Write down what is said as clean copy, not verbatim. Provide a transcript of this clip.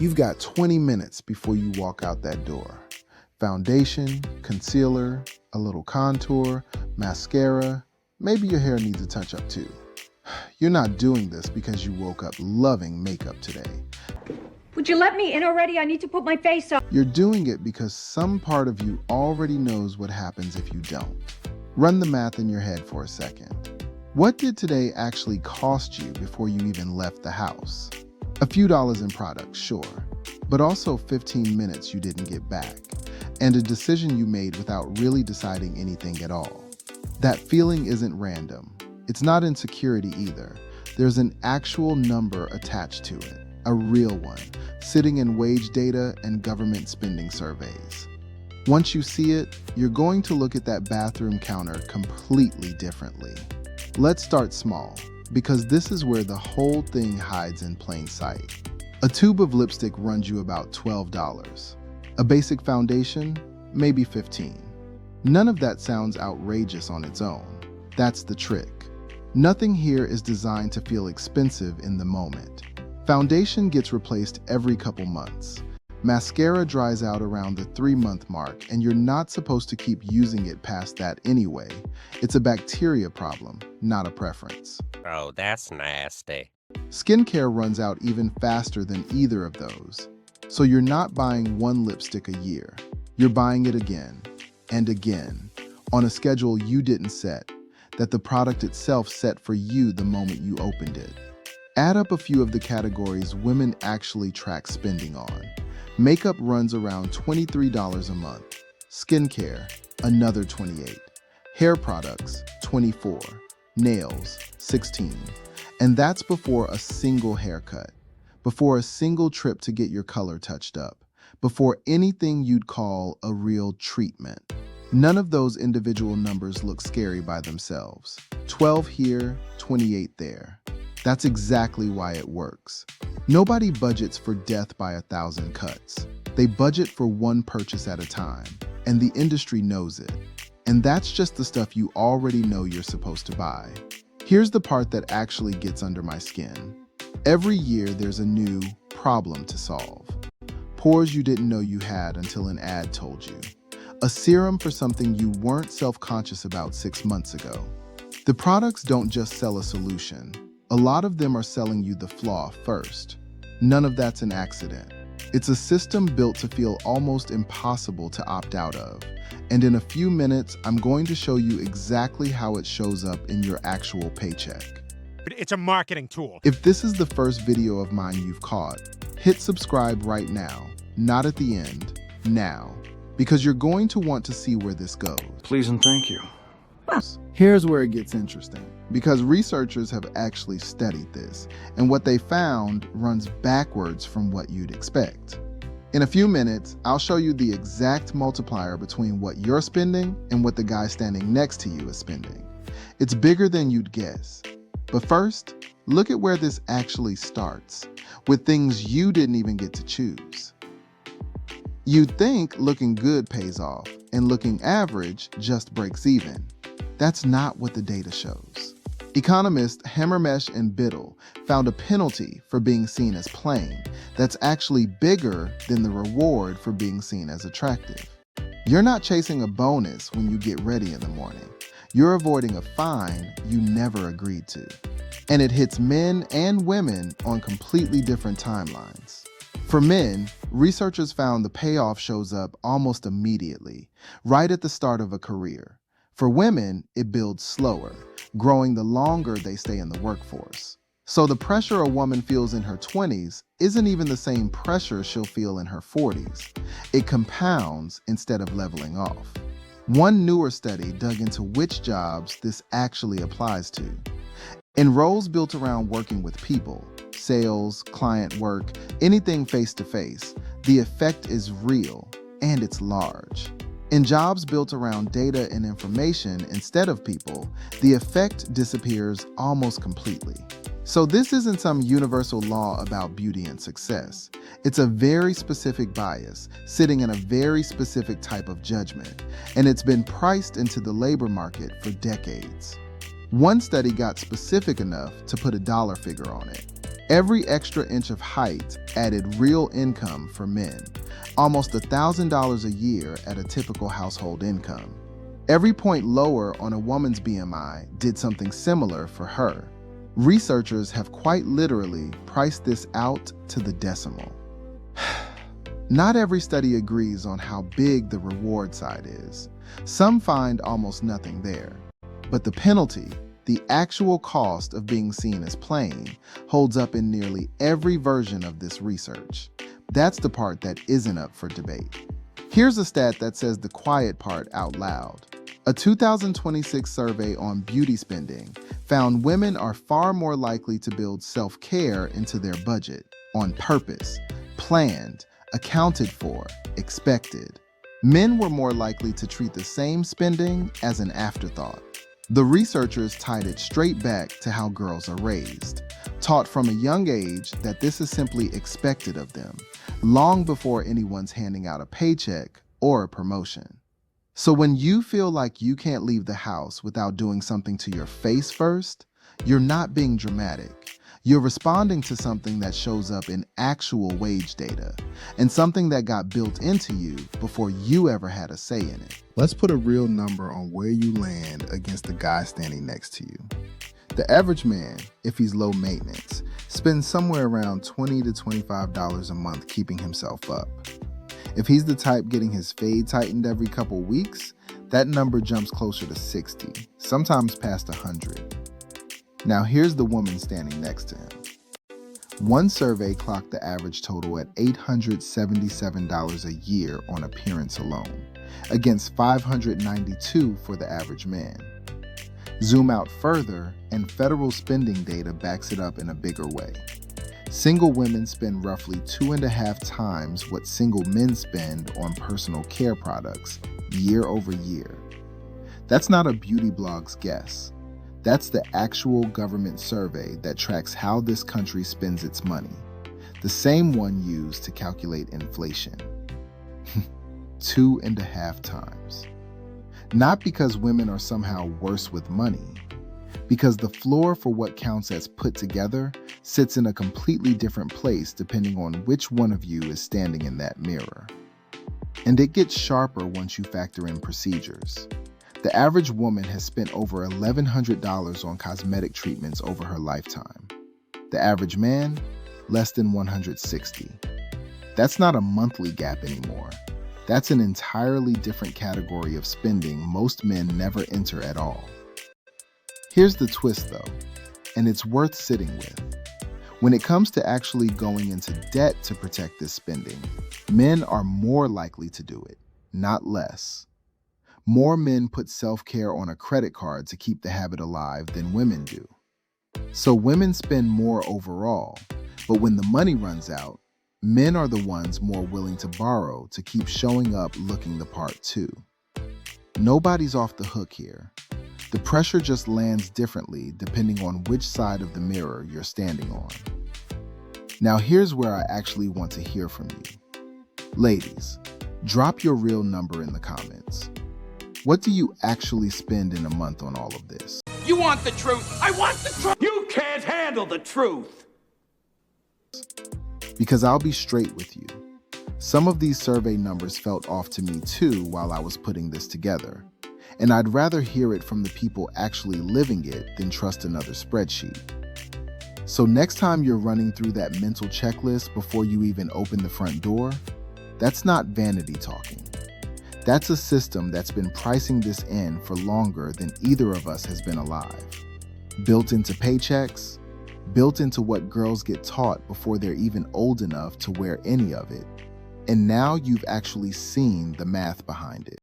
You've got 20 minutes before you walk out that door. Foundation, concealer, a little contour, mascara, maybe your hair needs a touch-up too. You're not doing this because you woke up loving makeup today. Would you let me in already? I need to put my face up. You're doing it because some part of you already knows what happens if you don't. Run the math in your head for a second. What did today actually cost you before you even left the house? A few dollars in products, sure, but also 15 minutes you didn't get back, and a decision you made without really deciding anything at all. That feeling isn't random. It's not insecurity either. There's an actual number attached to it, a real one, sitting in wage data and government spending surveys. Once you see it, you're going to look at that bathroom counter completely differently. Let's start small, because this is where the whole thing hides in plain sight. A tube of lipstick runs you about $12. A basic foundation, maybe $15. None of that sounds outrageous on its own. That's the trick. Nothing here is designed to feel expensive in the moment. Foundation gets replaced every couple months. Mascara dries out around the 3-month mark, and you're not supposed to keep using it past that anyway. It's a bacteria problem, not a preference. Oh, that's nasty. Skincare runs out even faster than either of those. So you're not buying one lipstick a year. You're buying it again and again on a schedule you didn't set, that the product itself set for you the moment you opened it. Add up a few of the categories women actually track spending on. Makeup runs around $23 a month. Skincare, another $28. Hair products, $24. Nails, $16. And that's before a single haircut, before a single trip to get your color touched up, before anything you'd call a real treatment. None of those individual numbers look scary by themselves. 12 here, 28 there. That's exactly why it works. Nobody budgets for death by 1,000 cuts. They budget for one purchase at a time, and the industry knows it. And that's just the stuff you already know you're supposed to buy. Here's the part that actually gets under my skin. Every year there's a new problem to solve. Pores you didn't know you had until an ad told you. A serum for something you weren't self-conscious about 6 months ago. The products don't just sell a solution. A lot of them are selling you the flaw first. None of that's an accident. It's a system built to feel almost impossible to opt out of. And in a few minutes, I'm going to show you exactly how it shows up in your actual paycheck. It's a marketing tool. If this is the first video of mine you've caught, hit subscribe right now, not at the end, now, because you're going to want to see where this goes. Please and thank you. Here's where it gets interesting, because researchers have actually studied this, and what they found runs backwards from what you'd expect. In a few minutes, I'll show you the exact multiplier between what you're spending and what the guy standing next to you is spending. It's bigger than you'd guess. But first, look at where this actually starts, with things you didn't even get to choose. You'd think looking good pays off, and looking average just breaks even. That's not what the data shows. Economists Hammermesh and Biddle found a penalty for being seen as plain that's actually bigger than the reward for being seen as attractive. You're not chasing a bonus when you get ready in the morning. You're avoiding a fine you never agreed to. And it hits men and women on completely different timelines. For men, researchers found the payoff shows up almost immediately, right at the start of a career. For women, it builds slower, growing the longer they stay in the workforce. So the pressure a woman feels in her 20s isn't even the same pressure she'll feel in her 40s. It compounds instead of leveling off. One newer study dug into which jobs this actually applies to. In roles built around working with people, sales, client work, anything face-to-face, the effect is real and it's large. In jobs built around data and information instead of people, the effect disappears almost completely. So this isn't some universal law about beauty and success. It's a very specific bias sitting in a very specific type of judgment, and it's been priced into the labor market for decades. One study got specific enough to put a dollar figure on it. Every extra inch of height added real income for men, almost $1,000 a year at a typical household income. Every point lower on a woman's BMI did something similar for her. Researchers have quite literally priced this out to the decimal. Not every study agrees on how big the reward side is. Some find almost nothing there. But the penalty, the actual cost of being seen as plain, holds up in nearly every version of this research. That's the part that isn't up for debate. Here's a stat that says the quiet part out loud. A 2026 survey on beauty spending found women are far more likely to build self-care into their budget, on purpose, planned, accounted for, expected. Men were more likely to treat the same spending as an afterthought. The researchers tied it straight back to how girls are raised, taught from a young age that this is simply expected of them, long before anyone's handing out a paycheck or a promotion. So when you feel like you can't leave the house without doing something to your face first, you're not being dramatic. You're responding to something that shows up in actual wage data, and something that got built into you before you ever had a say in it. Let's put a real number on where you land against the guy standing next to you. The average man, if he's low maintenance, spends somewhere around $20 to $25 a month keeping himself up. If he's the type getting his fade tightened every couple weeks, that number jumps closer to 60, sometimes past 100. Now here's the woman standing next to him. One survey clocked the average total at $877 a year on appearance alone, against $592 for the average man. Zoom out further, and federal spending data backs it up in a bigger way. Single women spend roughly 2.5 times what single men spend on personal care products year over year. That's not a beauty blog's guess. That's the actual government survey that tracks how this country spends its money, the same one used to calculate inflation. 2.5 times. Not because women are somehow worse with money, because the floor for what counts as put together sits in a completely different place depending on which one of you is standing in that mirror. And it gets sharper once you factor in procedures. The average woman has spent over $1,100 on cosmetic treatments over her lifetime. The average man, less than $160. That's not a monthly gap anymore. That's an entirely different category of spending most men never enter at all. Here's the twist though, and it's worth sitting with. When it comes to actually going into debt to protect this spending, men are more likely to do it, not less. More men put self-care on a credit card to keep the habit alive than women do. So women spend more overall, but when the money runs out, men are the ones more willing to borrow to keep showing up looking the part too. Nobody's off the hook here. The pressure just lands differently depending on which side of the mirror you're standing on. Now here's where I actually want to hear from you. Ladies, drop your real number in the comments. What do you actually spend in a month on all of this? You want the truth? I want the truth! You can't handle the truth! Because I'll be straight with you. Some of these survey numbers felt off to me too while I was putting this together. And I'd rather hear it from the people actually living it than trust another spreadsheet. So next time you're running through that mental checklist before you even open the front door, that's not vanity talking. That's a system that's been pricing this in for longer than either of us has been alive. Built into paychecks, built into what girls get taught before they're even old enough to wear any of it. And now you've actually seen the math behind it.